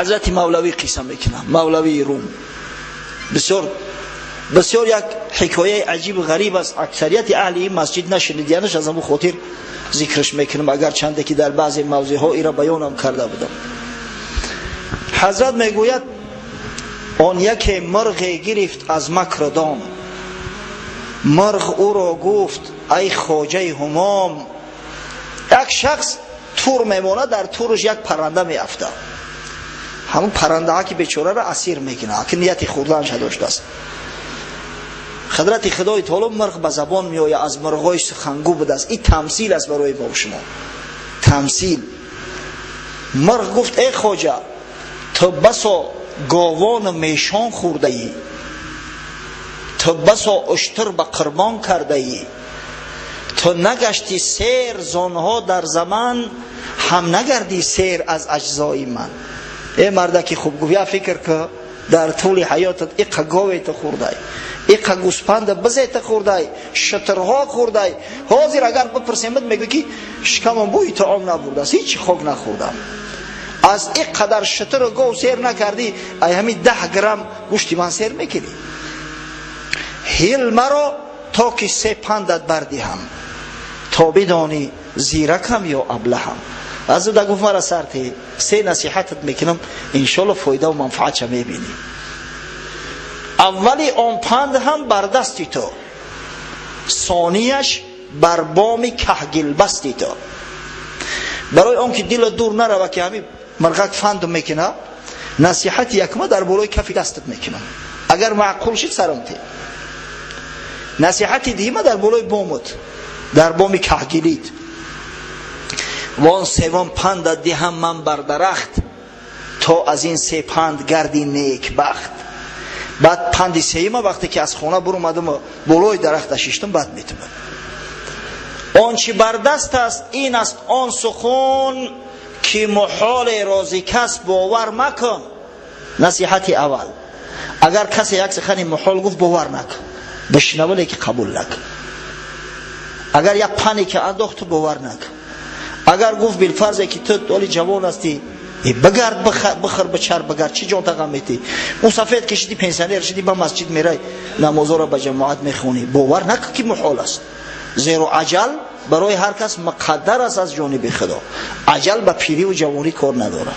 حضرت مولوی قصه میکنم، مولوی روم. بسیار یک حکایه عجیب و غریب است. اکثریت اهل این مسجد نشنیدنش، از همون خاطر ذکرش میکنم، اگر چنده که در بعضی موضوع ها ایرا بیانم کرده بودم. حضرت میگوید آن یک مرغ گرفت از مکر دام، مرغ او را گفت ای خواجه همام. یک شخص تور میمونه، در تورش یک پرنده میافته، همون پرنده ها که بیچاره را اسیر میکنه که نیت خوردنش داشته است. حضرت خدای تعالی مرغ به زبان میآید، از مرغای سخنگو بوده است. این تمثیل است برای ما و شما، تمثیل. مرغ گفت ای خواجه تو بسا گاوان میشان خورده ای، تو بسا اشتر به قربان کرده ای، تو نگشتی سیر زانها در زمان، هم نگردی سیر از اجزای من. ای مردکی خوب گویا فکر که در طول حیاتت ایقا گاویت خورده ای، ایقا گوسپند بزیت خورده ای، شترها خورده ای. حاضر اگر بپرسیمت میگه که شکمم بوی طعام نبورده است، هیچ خوک نخوردم. از این قدر شتر و گاو سیر نکردی، ای همین 10 گرم گوشتی من سیر میکنی. هیل مرا تا که 3 پندت بردیم، تا بدانی زیرکم یا ابلهم. از او دا گفت مرا سرتی 3 نصیحتت میکنم، انشالله فایده و منفعت میبینی. اولی آن پند هم بر دستی تو، ثانیش بر بام کهگل بستی تو. برای آن که دل دور نرو که همین مرغک فند میکنه، نصیحت یکمه در بالای کف دستت میکنم، اگر معقول شد سرمتی. نصیحت دیمه در بالای بامت، در بام کهگلیت. وان 3 پند دیهم من بر درخت، تا از این 3 پند گردی نیک بخت. بعد پند 3 وقتی که از خونه برو اومدم بالای درخت شیشتم، بعد میتونم آنچه بر دست است این است آن سخن، که محال رازی کس باور مکن. نصیحت اول، اگر کسی یک سخن محال گفت باور نکن، بشنوه که قبول نکن. اگر یک پنی که انداخت تو باور نکن. اگر گفت بالفرض که تو دولی جوان هستی، بگرد بخر بچر بگرد، چی جان تقم میتی؟ اون سفید کشیدی پنسیونر شدی با مسجد میرای نمازا را به جماعت میخونی، باور نکن که محال است. زیرا عجل برای هر کس مقدر است از جانب خدا. عجل به پیری و جوانی کار نداره.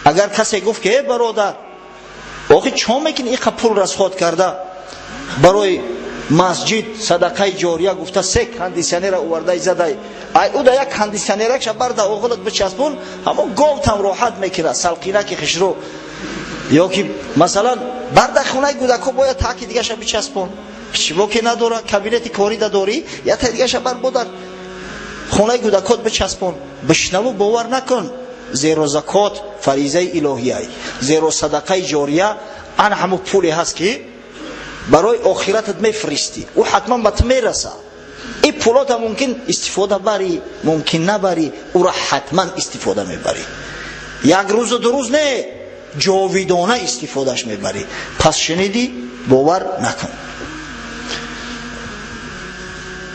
اگر کسی گفت که برادر آخه چون میکنی این پول رسخات کرده برای مسجد صدقه جاریه، گفته 3 کندیسیونر آورده زده، ای او دا یک کندیسیونرش برده اوغلت بچسبون، همون گاوتم راحت میکنه سلقینه که خشرو. یا که مثلا برده خونه گودکو باید تاکی دیگه شب بچسبون، شبا که نداره کابینت کاری داری یا تا دیگه شب بر بودر خونه گودکات بچسبون. بشنو باور نکن. زیرا زکات فریضه الهیه، زیرا صدقه جاریه آن همون پولی هست که برای آخرتت میفرستی، او حتما به تو میرسه. این پولات ممکن استفاده بری، ممکن نبری، او را حتما استفاده میبری. یک روز و 2 روز نه، جاویدانه استفادهش میبری. پس شنیدی باور نکن.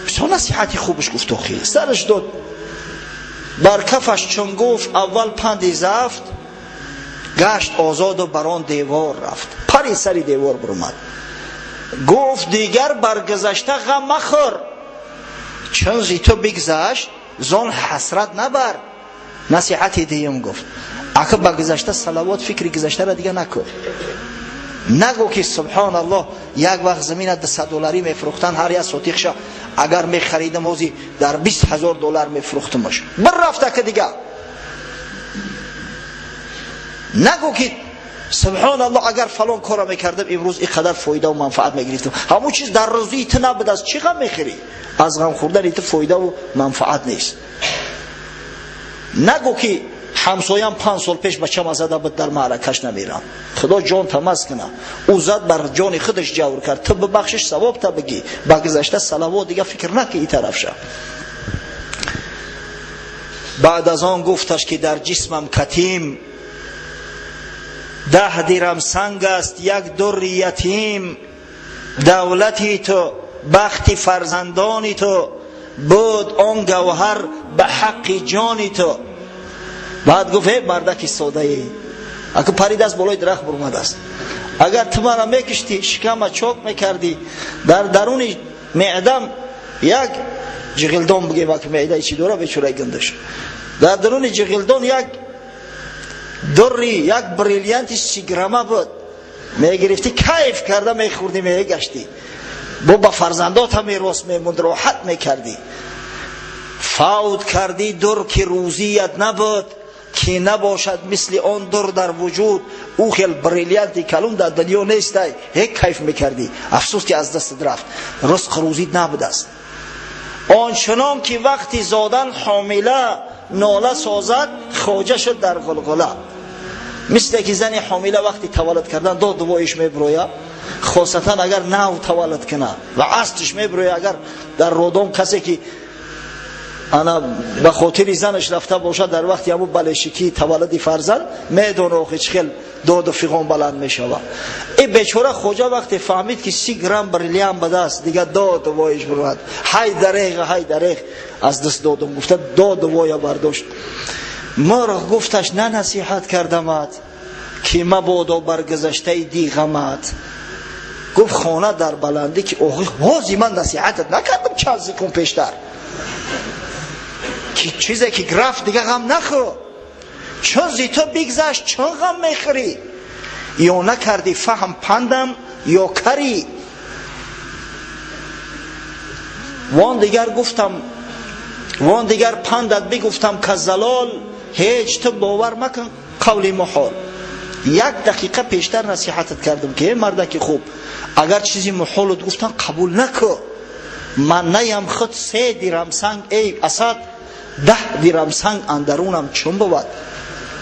بسیار نصیحتی خوبش گفت و خیلی سرش داد. بر کفش چون گفت اول پند زفت، گشت آزاد و بران دیوار رفت. پری سری دیوار برمد. گفت دیگر برگذشته غم مخور، چون زی تو بگذشت زان حسرت نبر. نصیحت دیگه گفت اگه برگذشته صلوات فکر گذشته را دیگه نکن. نگو که سبحان الله یک وقت زمین $200 میفروختن، هر یک سوتیخش اگر میخریدم اوزی در $20,000 میفروختمش، بر رفته که دیگه. نگو که سبحان الله اگر فلان کارا میکردم امروز اینقدر فایده و منفعت میگرفتم. همون چیز در روزی تو نبود، از چی غم میخوری؟ از غم خوردن ایت فایده و منفعت نیست. نگو که همسایم 5 سال پیش بچه‌م زده بود در معرکش نمیرم، خدا جان تماس کنه، او زد بر جان خودش جور کرد، تو ببخشش ثواب تا بگی، بگذشته صلوات دیگه فکر نکن این طرف شه. بعد از آن گفتش که در جسمم کتیم، 10 درم سنگ است 1 در یتیم. دولتی تو بخت فرزندانی تو، بود آن گوهر به حق جانی تو. بعد گفت مردکی ساده ای، اگه پرید از بالای درخت برآمده است. اگر تو مرا میکشتی شکم چوک میکردی، در درون معدم یک جغلدون بگیم که معده چی دوره بیچاره گندش، در درون جغلدون یک دری، یک بریلیانت 30 گرمه بود، میگرفتی کیف کرده میخوردی میگشتی، با فرزندات هم میروس میموند، راحت میکردی. فوت کردی در که روزیت نبود، که نباشد مثل آن در در وجود. او خیل بریلیانتی کلون در دنیا نیست، یک کیف میکردی. افسوس که از دست رفت، رزق روزیت نبود است. آنچنان که وقتی زادن حامله ناله سازد، خواجه شد در غلغله. مثل که زن حامله وقتی تولد کردن دو دوایش میبرویه، خاصتا اگر نو تولد کنه و عصرش میبرویه. اگر در رودم کسی که انا به خاطر زنش رفته باشه در وقتی همون بلشکی تولد فرزند میدونه آخه چخیل داد و فیغان بلند میشوه. این بیچاره خواجه وقتی فهمید که 30 گرم بریلیان بده است، دیگه داد و وایش برود، های دریغ از دست دادم. گفته داد و وای برداشت. مرغ گفتش نه نصیحت کردمت که مبادا برگذشته دی غمت. گفت خانه در بلندی که اوه هازی من نصیحتت نکردم چند سکون پیشتر، که چیزی که گرفت دیگه غم نخو، چون زی تو بگذشت چون غم میخوری، یا نکردی فهم پندم یا کری. وان دیگر پندت بگفتم که زلال، هیچ تو باور مکن قولی محال. 1 دقیقه پیشتر نصیحتت کردم که مرد که خوب، اگر چیزی محالت گفتن قبول نکن. من نیم خود 3 درم سنگ ای اسد، 10 درم سنگ اندرونم چون بود.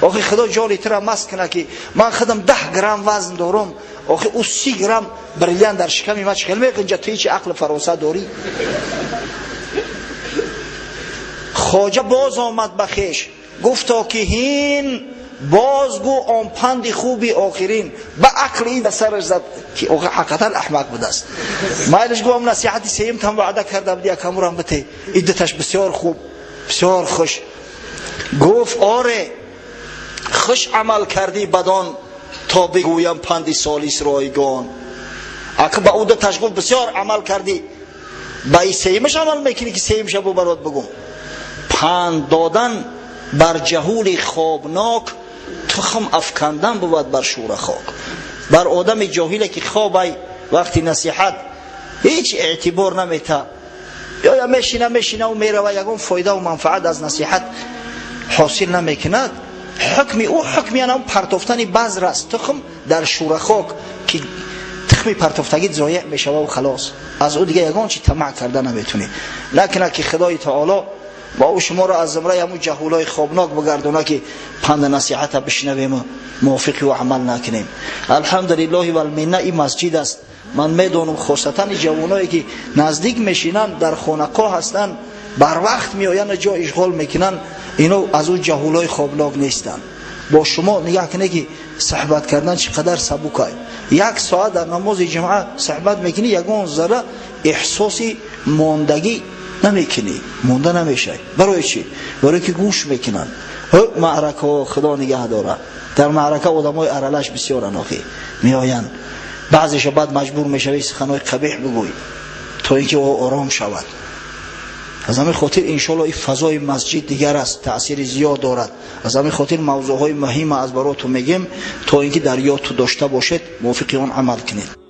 آخه خدا جانی ترا مست کنه که من خودم 10 گرم وزن دارم، آخه او 30 گرم بریلیان در شکمی ما چخیل میکنجا، تو هیچ عقل فراسه داری؟ خواجه باز آمد بخیش، گفتا که هین بازگو آن پند خوبی آخرین. به عقل این سرش زد که آخه حقیقتا احمق بود است. مایلش گوام نصیحتی سیم تم وعده کرده بودی اکمورم بته، ایدتش بسیار خوب بسیار خوش. گفت آره خوش عمل کردی بدان، تا بگویم پندی سالیس رایگان. اگه با او دتش گفت بسیار عمل کردی، با این سیمش عمل میکنی که سیمش بو برات بگم. پند دادن بر جهول خوابناک، تخم افکندن بود بر شور خاک. بر آدم جاهله که خوابای وقتی نصیحت هیچ اعتبار نمیته، یا میشینه و میره و یکم فایده و منفعت از نصیحت حاصل نمیکند. حکمی او حکمی اون پرتافتن بذر است، تخم در شور خاک که تخمی پرتافتگی ضایع میشه و خلاص، از او دیگه یگان چی طمع کرده نمیتونی. لکن که خدای تعالی با او شما را از زمره همون جهولای خوابناک بگردونه که پند نصیحت بشنویم موافقی و عمل نکنیم. الحمدلله و المنه این مسجد است. من میدونم خاصتا جوانایی که نزدیک میشینن در خانقاه هستن، بر وقت میآیند جا اشغال میکنن، اینو از اون جهولای خوابناک نیستن. با شما نگاه کنه که صحبت کردن چقدر سبکه. 1 ساعت در نماز جمعه صحبت میکنی، یگان ذره احساسی ماندگی نمیکنی، مونده نمیشه. برای چی؟ برای که گوش میکنن. معرکه خدا نگه داره، در معرکه آدمای ارلش بسیار اناخی میآیند، بعضیش بعد مجبور میشوی سخنای قبیح بگوی تا اینکه او آرام شود. از همین خاطر انشالله این فضای مسجد دیگر است، تأثیر زیاد دارد. از همین خاطر موضوعهای مهم از براتون میگیم تا اینکه در یاد تو داشته باشید، موافق آن عمل کنید.